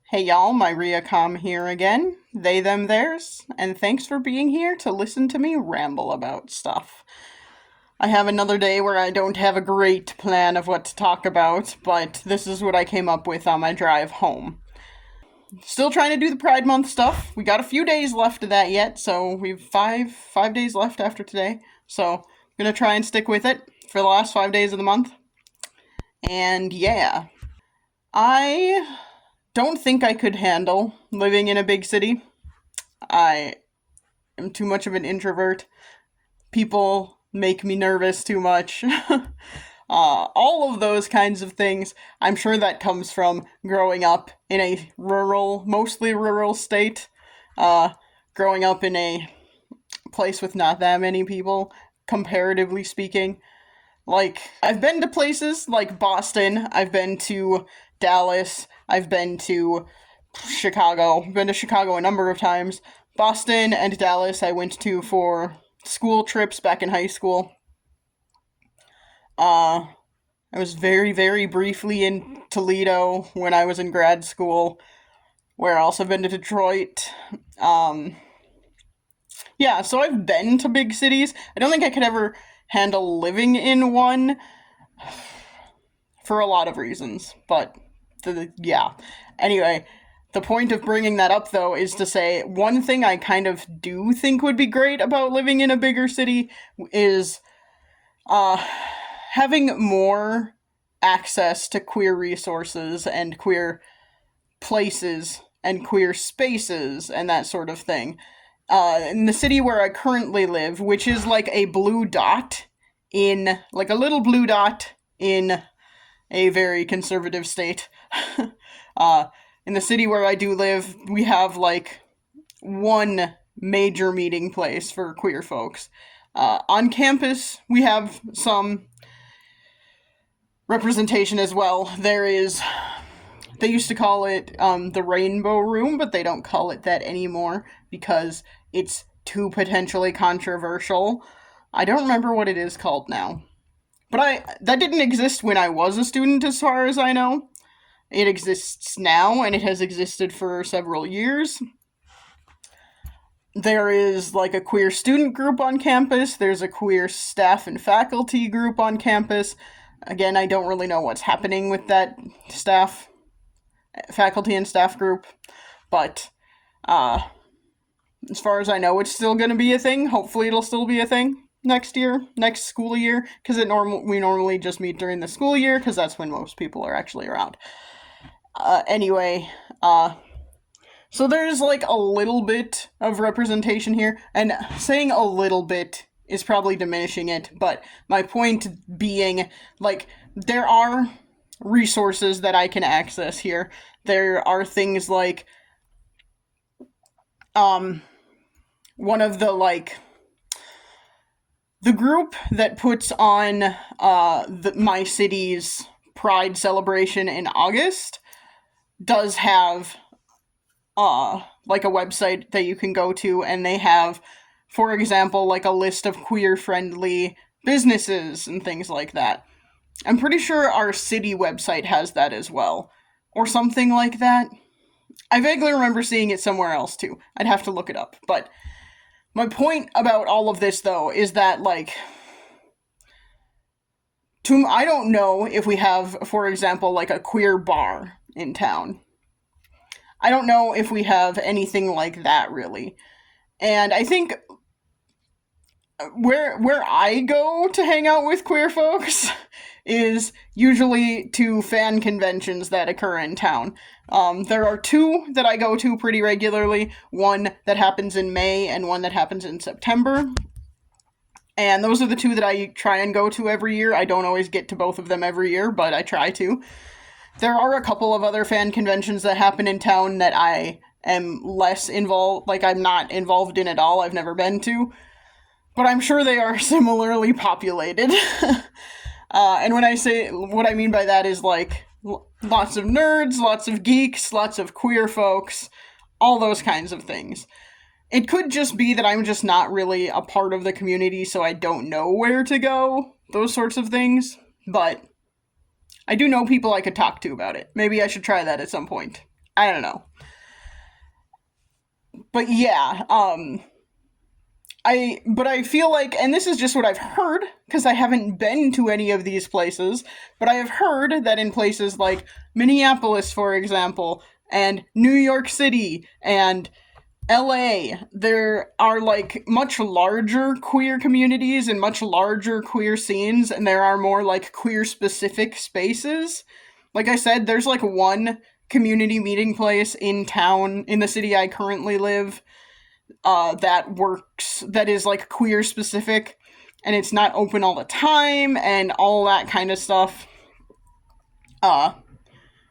Hey y'all, my Riacom here again, they, them, theirs, and thanks for being here to listen to me ramble about stuff. I have another day where I don't have a great plan of what to talk about, but this is what I came up with on my drive home. Still trying to do the Pride Month stuff. We got a few days left of that yet, so we've five days left after today. So I'm gonna try and stick with it for the last 5 days of the month. And yeah, I don't think I could handle living in a big city. I am too much of an introvert. People make me nervous too much. All of those kinds of things. I'm sure that comes from growing up in a mostly rural state. Growing up in a place with not that many people, comparatively speaking. Like, I've been to places like Boston, I've been to Dallas, I've been to Chicago. I've been to Chicago a number of times. Boston and Dallas I went to for school trips back in high school. I was very, very briefly in Toledo when I was in grad school, where I also been to Detroit. Yeah, so I've been to big cities. I don't think I could ever handle living in one for a lot of reasons, but yeah. Anyway, the point of bringing that up, though, is to say one thing I kind of do think would be great about living in a bigger city is having more access to queer resources and queer places and queer spaces and that sort of thing. In the city where I currently live, which is like a blue dot like a little blue dot in a very conservative state. In the city where I do live, we have like one major meeting place for queer folks. On campus, we have some representation as well. They used to call it the Rainbow Room, but they don't call it that anymore because it's too potentially controversial. I don't remember what it is called now. But that didn't exist when I was a student, as far as I know. It exists now, and it has existed for several years. There is, like, a queer student group on campus. There's a queer staff and faculty group on campus. Again, I don't really know what's happening with that faculty and staff group. But, as far as I know, it's still going to be a thing. Hopefully it'll still be a thing next school year, because we normally just meet during the school year, because that's when most people are actually around. Anyway, so there's like a little bit of representation here, and saying a little bit is probably diminishing it, but my point being, like, there are resources that I can access here. There are things like, one of the, like, the group that puts on my city's Pride celebration in August does have like a website that you can go to, and they have, for example, like a list of queer-friendly businesses and things like that. I'm pretty sure our city website has that as well, or something like that. I vaguely remember seeing it somewhere else too. I'd have to look it up, but my point about all of this, though, is that, like, I don't know if we have, for example, like a queer bar in town. I don't know if we have anything like that, really. And I think where I go to hang out with queer folks is usually to fan conventions that occur in town. There are two that I go to pretty regularly, one that happens in May and one that happens in September. And those are the two that I try and go to every year. I don't always get to both of them every year, but I try to. There are a couple of other fan conventions that happen in town that I am less involved, like, I'm not involved in at all, I've never been to. But I'm sure they are similarly populated. And when I say, what I mean by that is, like, lots of nerds, lots of geeks, lots of queer folks, all those kinds of things. It could just be that I'm just not really a part of the community, so I don't know where to go, those sorts of things. But I do know people I could talk to about it. Maybe I should try that at some point. I don't know. But yeah, I feel like, and this is just what I've heard, because I haven't been to any of these places, but I have heard that in places like Minneapolis, for example, and New York City, and LA, there are like much larger queer communities and much larger queer scenes, and there are more like queer specific spaces. Like I said, there's like one community meeting place in town, in the city I currently live, that works, that is like queer specific, and it's not open all the time, and all that kind of stuff. Uh,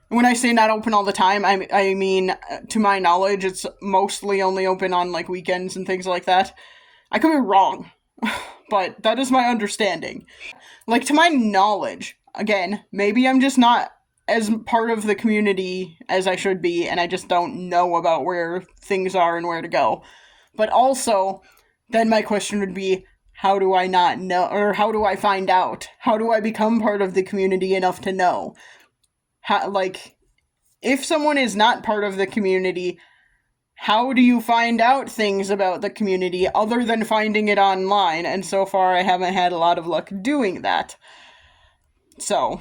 when I say not open all the time, I mean, to my knowledge, it's mostly only open on like weekends and things like that. I could be wrong, but that is my understanding. Like, to my knowledge, again, maybe I'm just not as part of the community as I should be, and I just don't know about where things are and where to go. But also, then my question would be, how do I not know, or how do I find out? How do I become part of the community enough to know? How, like, if someone is not part of the community, how do you find out things about the community other than finding it online? And so far, I haven't had a lot of luck doing that. So,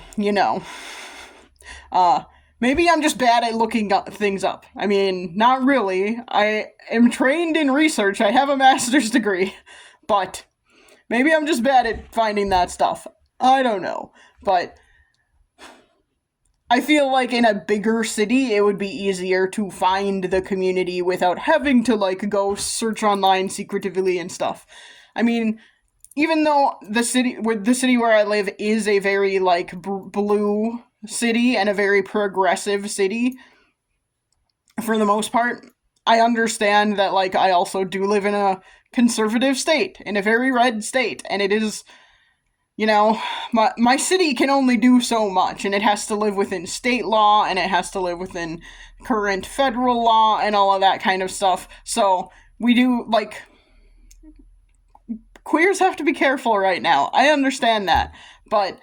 maybe I'm just bad at looking things up. I mean, not really. I am trained in research. I have a master's degree. But maybe I'm just bad at finding that stuff. I don't know. But I feel like in a bigger city, it would be easier to find the community without having to, like, go search online secretively and stuff. I mean, even though the city where I live is a very, like, blue city and a very progressive city, for the most part, I understand that, like, I also do live in a conservative state, in a very red state, and it is, my city can only do so much, and it has to live within state law, and it has to live within current federal law, and all of that kind of stuff. So, we do, like, queers have to be careful right now. I understand that. But,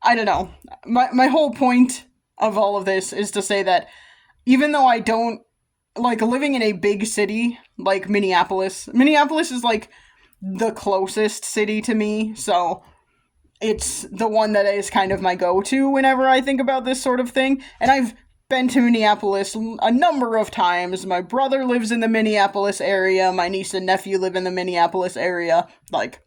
I don't know. My whole point of all of this is to say that even though I don't, like, living in a big city, like Minneapolis is, like, the closest city to me, so it's the one that is kind of my go-to whenever I think about this sort of thing. And I've been to Minneapolis a number of times. My brother lives in the Minneapolis area. My niece and nephew live in the Minneapolis area. Like,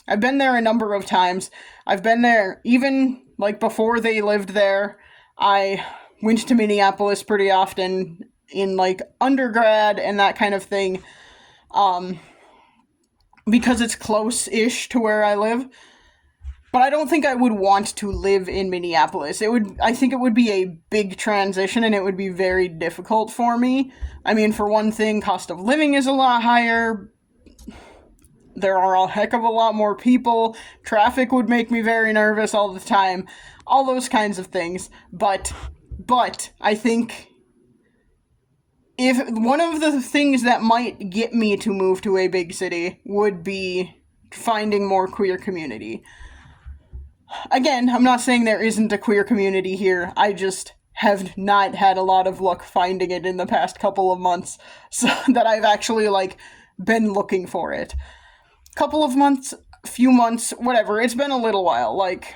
I've been there a number of times. I've been there even, like, before they lived there. I went to Minneapolis pretty often in, like, undergrad and that kind of thing. Because it's close-ish to where I live. But I don't think I would want to live in Minneapolis. I think it would be a big transition, and it would be very difficult for me. I mean, for one thing, cost of living is a lot higher. There are a heck of a lot more people. Traffic would make me very nervous all the time. All those kinds of things. But I think if one of the things that might get me to move to a big city would be finding more queer community. Again, I'm not saying there isn't a queer community here. I just have not had a lot of luck finding it in the past couple of months, so that I've actually, like, been looking for it. Couple of months, few months, whatever. It's been a little while. Like,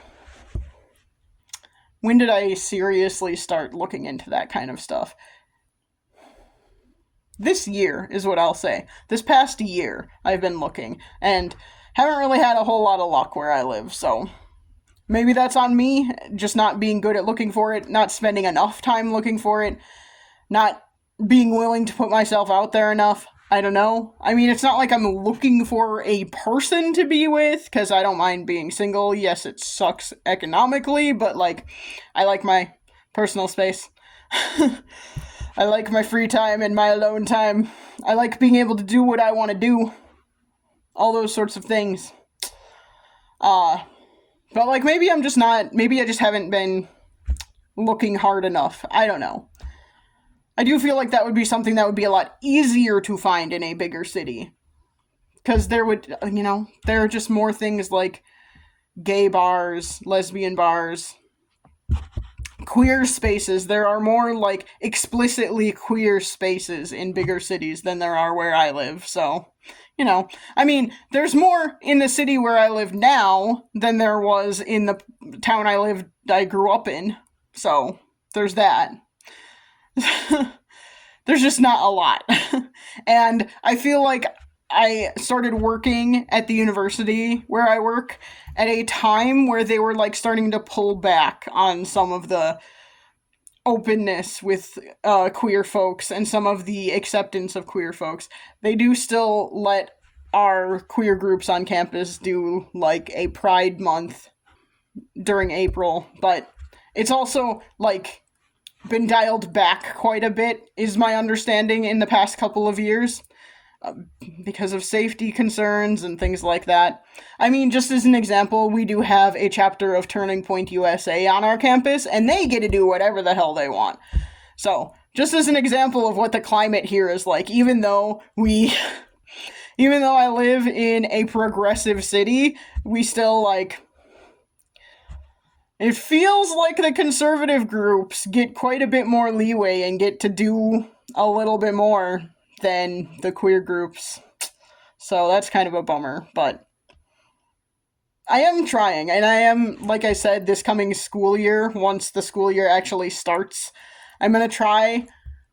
when did I seriously start looking into that kind of stuff? This year is what I'll say. This past year, I've been looking, and haven't really had a whole lot of luck where I live, so maybe that's on me, just not being good at looking for it, not spending enough time looking for it, not being willing to put myself out there enough. I don't know. I mean, it's not like I'm looking for a person to be with, because I don't mind being single. Yes, it sucks economically, but, like, I like my personal space. I like my free time and my alone time. I like being able to do what I want to do. All those sorts of things. But, like, maybe I just haven't been looking hard enough. I don't know. I do feel like that would be something that would be a lot easier to find in a bigger city. Because there are just more things like gay bars, lesbian bars, queer spaces. There are more, like, explicitly queer spaces in bigger cities than there are where I live, so, you know. I mean, there's more in the city where I live now than there was in the town I grew up in, so there's that. There's just not a lot. And I feel like I started working at the university where I work at a time where they were, like, starting to pull back on some of the openness with queer folks and some of the acceptance of queer folks. They do still let our queer groups on campus do, like, a Pride Month during April, but it's also, like, been dialed back quite a bit, is my understanding, in the past couple of years, because of safety concerns and things like that. I mean, just as an example, we do have a chapter of Turning Point USA on our campus, and they get to do whatever the hell they want. So, just as an example of what the climate here is like, even though I live in a progressive city, we still, like, it feels like the conservative groups get quite a bit more leeway and get to do a little bit more than the queer groups. So that's kind of a bummer, but I am trying, and I am, like I said, this coming school year, once the school year actually starts, I'm going to try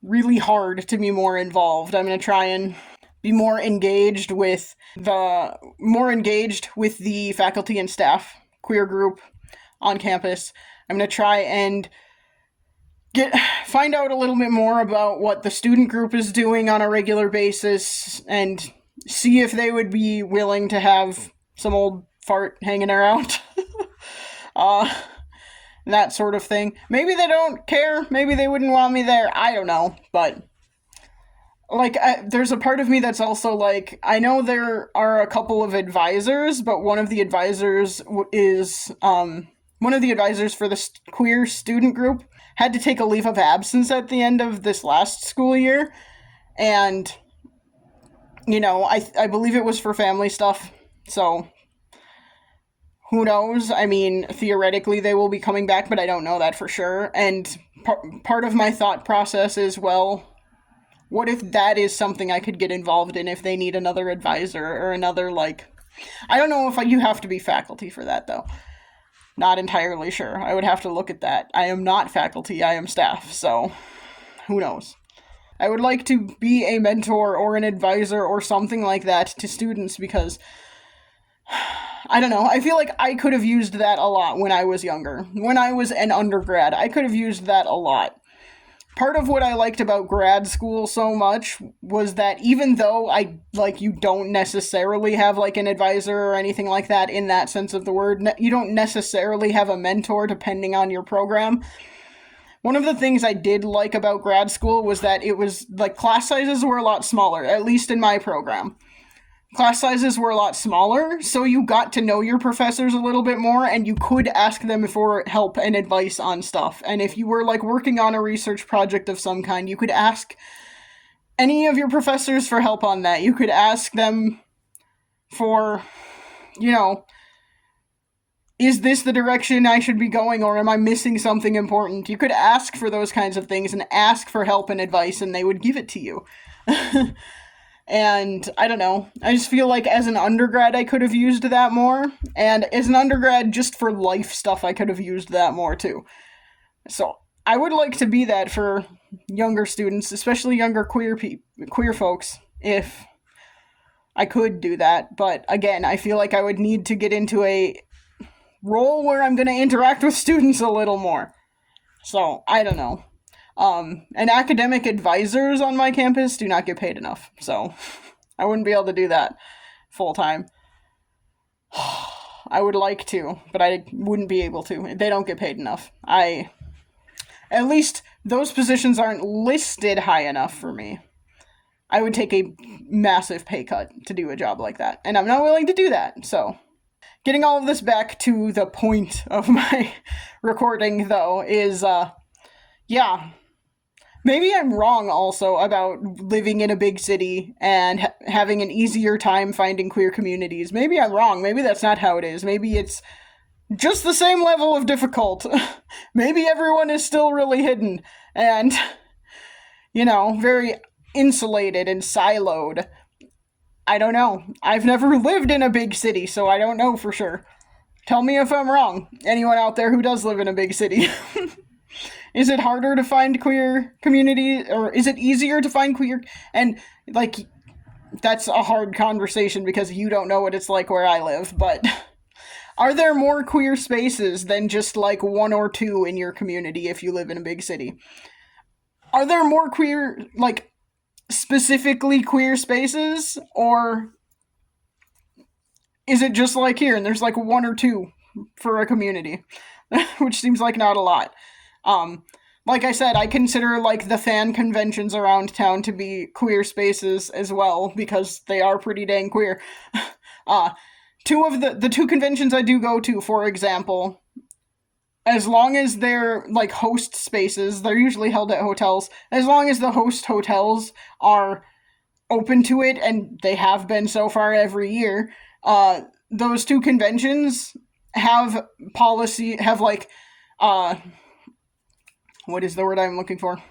really hard to be more involved. I'm going to try and be more engaged with the faculty and staff queer group on campus. I'm going to try and find out a little bit more about what the student group is doing on a regular basis and see if they would be willing to have some old fart hanging around. That sort of thing. Maybe they don't care. Maybe they wouldn't want me there. I don't know. But, like, there's a part of me that's also like, I know there are a couple of advisors, but one of the advisors is, one of the advisors for the queer student group had to take a leave of absence at the end of this last school year. And, you know, I believe it was for family stuff. So, who knows? I mean, theoretically they will be coming back, but I don't know that for sure. And part of my thought process is, well, what if that is something I could get involved in if they need another advisor or another, like, I don't know if you have to be faculty for that, though. Not entirely sure. I would have to look at that. I am not faculty, I am staff, so who knows. I would like to be a mentor or an advisor or something like that to students because, I don't know, I feel like I could have used that a lot when I was younger. When I was an undergrad, I could have used that a lot. Part of what I liked about grad school so much was that even though you don't necessarily have, like, an advisor or anything like that in that sense of the word, you don't necessarily have a mentor depending on your program. One of the things I did like about grad school was that it was, like, class sizes were a lot smaller, at least in my program. Class sizes were a lot smaller, so you got to know your professors a little bit more, and you could ask them for help and advice on stuff. And if you were, like, working on a research project of some kind, you could ask any of your professors for help on that. You could ask them for, you know, is this the direction I should be going, or am I missing something important? You could ask for those kinds of things and ask for help and advice, and they would give it to you. And I don't know, I just feel like as an undergrad I could have used that more, and as an undergrad just for life stuff I could have used that more too. So I would like to be that for younger students, especially younger queer folks, if I could do that. But again, I feel like I would need to get into a role where I'm going to interact with students a little more. So I don't know. And academic advisors on my campus do not get paid enough, so I wouldn't be able to do that full time. I would like to, but I wouldn't be able to. They don't get paid enough. At least those positions aren't listed high enough for me. I would take a massive pay cut to do a job like that, and I'm not willing to do that, so. Getting all of this back to the point of my recording, though, is, yeah. Maybe I'm wrong also about living in a big city and having an easier time finding queer communities. Maybe I'm wrong. Maybe that's not how it is. Maybe it's just the same level of difficult. Maybe everyone is still really hidden and, very insulated and siloed. I don't know. I've never lived in a big city, so I don't know for sure. Tell me if I'm wrong. Anyone out there who does live in a big city. Is it harder to find queer community, or is it easier to find queer? And, that's a hard conversation because you don't know what it's like where I live, but are there more queer spaces than just one or two in your community if you live in a big city? Are there more queer, specifically queer spaces, or is it just like here and there's one or two for a community, which seems like not a lot? Like I said, I consider the fan conventions around town to be queer spaces as well because they are pretty dang queer. Two of the two conventions I do go to, for example, as long as they're host spaces, they're usually held at hotels. As long as the host hotels are open to it, and they have been so far every year, those two conventions have what is the word I'm looking for?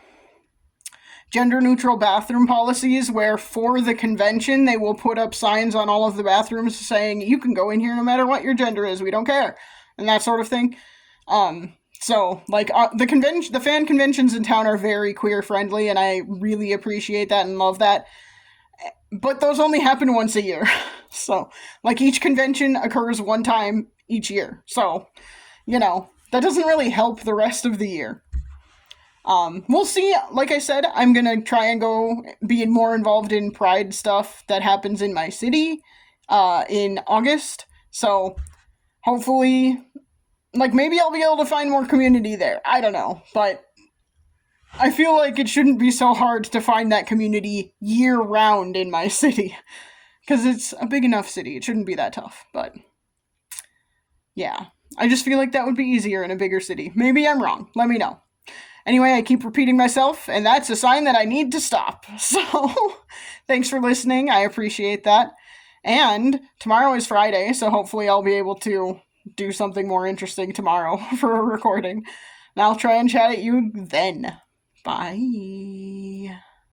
Gender neutral bathroom policies, where for the convention they will put up signs on all of the bathrooms saying you can go in here no matter what your gender is, we don't care, and that sort of thing. The fan conventions in town are very queer friendly, and I really appreciate that and love that. But those only happen once a year. So, each convention occurs one time each year. So, that doesn't really help the rest of the year. We'll see. Like I said, I'm gonna try and go be more involved in Pride stuff that happens in my city, in August. So, hopefully, maybe I'll be able to find more community there. I don't know. But I feel like it shouldn't be so hard to find that community year-round in my city. Because it's a big enough city. It shouldn't be that tough. But, yeah. I just feel like that would be easier in a bigger city. Maybe I'm wrong. Let me know. Anyway, I keep repeating myself, and that's a sign that I need to stop. So, thanks for listening. I appreciate that. And tomorrow is Friday, so hopefully I'll be able to do something more interesting tomorrow for a recording. And I'll try and chat at you then. Bye.